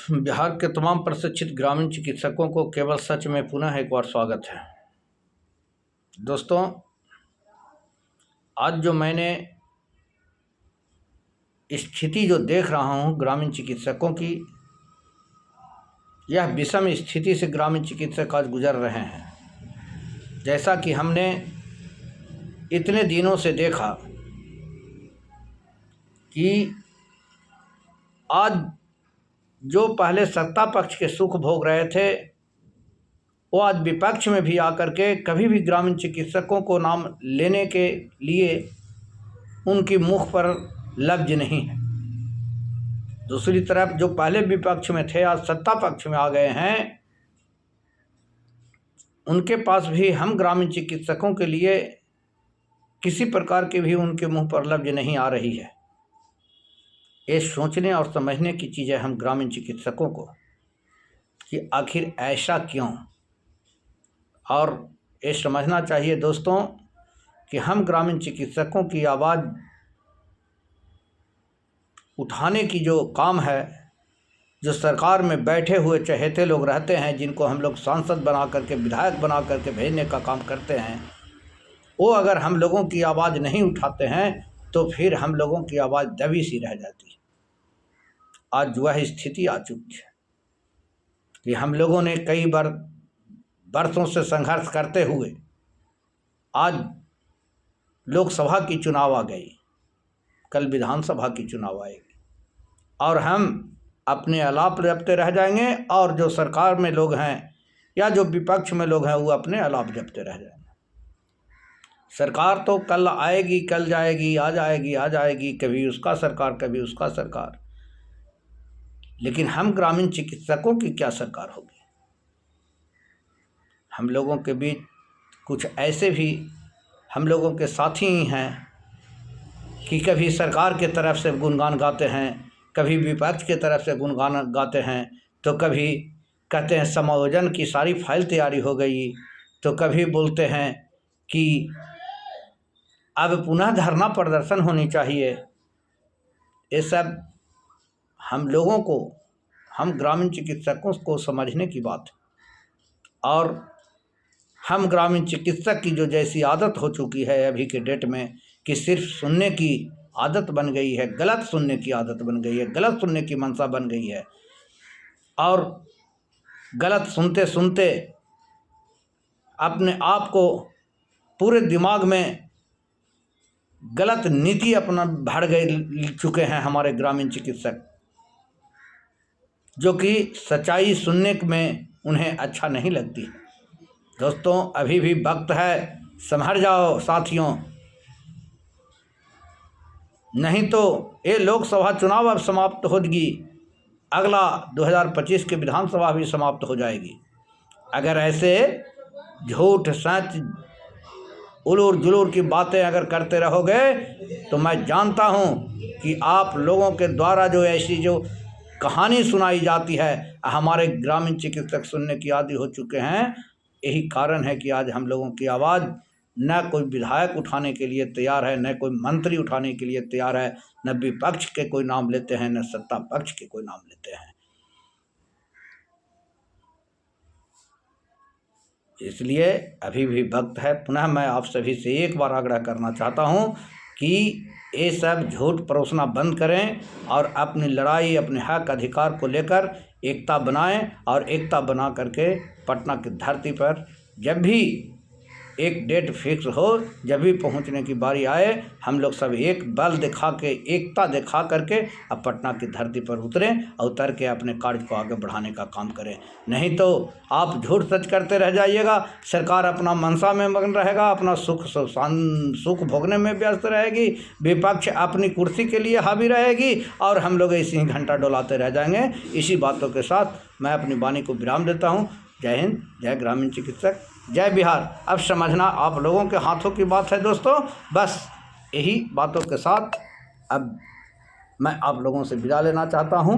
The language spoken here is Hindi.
बिहार के तमाम प्रशिक्षित ग्रामीण चिकित्सकों को केवल सच में पुनः एक बार स्वागत है। दोस्तों, आज जो मैंने स्थिति जो देख रहा हूँ ग्रामीण चिकित्सकों की, यह विषम स्थिति से ग्रामीण चिकित्सक आज गुजर रहे हैं। जैसा कि हमने इतने दिनों से देखा कि आज जो पहले सत्ता पक्ष के सुख भोग रहे थे, वो आज विपक्ष में भी आकर के कभी भी ग्रामीण चिकित्सकों को नाम लेने के लिए उनकी मुख पर लफ्ज नहीं है। दूसरी तरफ जो पहले विपक्ष में थे, आज सत्ता पक्ष में आ गए हैं, उनके पास भी हम ग्रामीण चिकित्सकों के लिए किसी प्रकार की भी उनके मुंह पर लफ्ज नहीं आ रही है। ये सोचने और समझने की चीज़ है हम ग्रामीण चिकित्सकों को कि आखिर ऐसा क्यों, और ये समझना चाहिए दोस्तों कि हम ग्रामीण चिकित्सकों की आवाज़ उठाने की जो काम है, जो सरकार में बैठे हुए चहेते लोग रहते हैं, जिनको हम लोग सांसद बना करके, विधायक बना करके भेजने का काम करते हैं, वो अगर हम लोगों की आवाज़ नहीं उठाते हैं तो फिर हम लोगों की आवाज़ दबी सी रह जाती है। आज वह स्थिति आ चुकी है कि हम लोगों ने कई बार बरसों से संघर्ष करते हुए आज लोकसभा की चुनाव आ गई, कल विधानसभा की चुनाव आएगी, और हम अपने आलाप जपते रह जाएंगे, और जो सरकार में लोग हैं या जो विपक्ष में लोग हैं वो अपने आलाप जपते रह जाएंगे। सरकार तो कल आएगी, कल जाएगी, आ जाएगी, कभी उसका सरकार, कभी उसका सरकार, लेकिन हम ग्रामीण चिकित्सकों की क्या सरकार होगी। हम लोगों के बीच कुछ ऐसे भी हम लोगों के साथी ही हैं कि कभी सरकार के तरफ से गुणगान गाते हैं, कभी विपक्ष के तरफ से गुणगान गाते हैं, तो कभी कहते हैं समायोजन की सारी फाइल तैयारी हो गई, तो कभी बोलते हैं कि अब पुनः धरना प्रदर्शन होनी चाहिए। ये सब हम लोगों को, हम ग्रामीण चिकित्सकों को समझने की बात है। और हम ग्रामीण चिकित्सक की जो जैसी आदत हो चुकी है अभी के डेट में कि सिर्फ सुनने की आदत बन गई है, गलत सुनने की आदत बन गई है, गलत सुनने की मंशा बन गई है, और गलत सुनते सुनते अपने आप को पूरे दिमाग में गलत नीति अपना भर गए चुके हैं हमारे ग्रामीण चिकित्सक, जो कि सच्चाई सुनने में उन्हें अच्छा नहीं लगती। दोस्तों, अभी भी वक्त है, संभल जाओ साथियों, नहीं तो ये लोकसभा चुनाव अब समाप्त होगी, अगला 2025 की विधानसभा भी समाप्त हो जाएगी। अगर ऐसे झूठ सच उलूर जुलूर की बातें अगर करते रहोगे तो मैं जानता हूँ कि आप लोगों के द्वारा जो ऐसी जो कहानी सुनाई जाती है, हमारे ग्रामीण चिकित्सक सुनने की आदी हो चुके हैं। यही कारण है कि आज हम लोगों की आवाज़ न कोई विधायक उठाने के लिए तैयार है, न कोई मंत्री उठाने के लिए तैयार है, न विपक्ष के कोई नाम लेते हैं, न सत्ता पक्ष के कोई नाम लेते हैं। इसलिए अभी भी वक्त है। पुनः मैं आप सभी से एक बार आग्रह करना चाहता हूँ कि ये सब झूठ परोसना बंद करें और अपनी लड़ाई, अपने हक अधिकार को लेकर एकता बनाएं, और एकता बना करके पटना की धरती पर जब भी एक डेट फिक्स हो, जब भी पहुंचने की बारी आए, हम लोग सब एक बल दिखा के, एकता दिखा करके अब पटना की धरती पर उतरें और उतर के अपने कार्य को आगे बढ़ाने का काम करें। नहीं तो आप झूठ सच करते रह जाइएगा, सरकार अपना मनसा में मगन रहेगा, अपना सुख भोगने में व्यस्त रहेगी, विपक्ष अपनी कुर्सी के लिए हावी रहेगी, और हम लोग इसी ही घंटा डोलाते रह जाएंगे। इसी बातों के साथ मैं अपनी वाणी को विराम देता हूँ। जय हिंद, जय ग्रामीण चिकित्सक, जय बिहार। अब समझना आप लोगों के हाथों की बात है दोस्तों। बस यही बातों के साथ अब मैं आप लोगों से विदा लेना चाहता हूँ।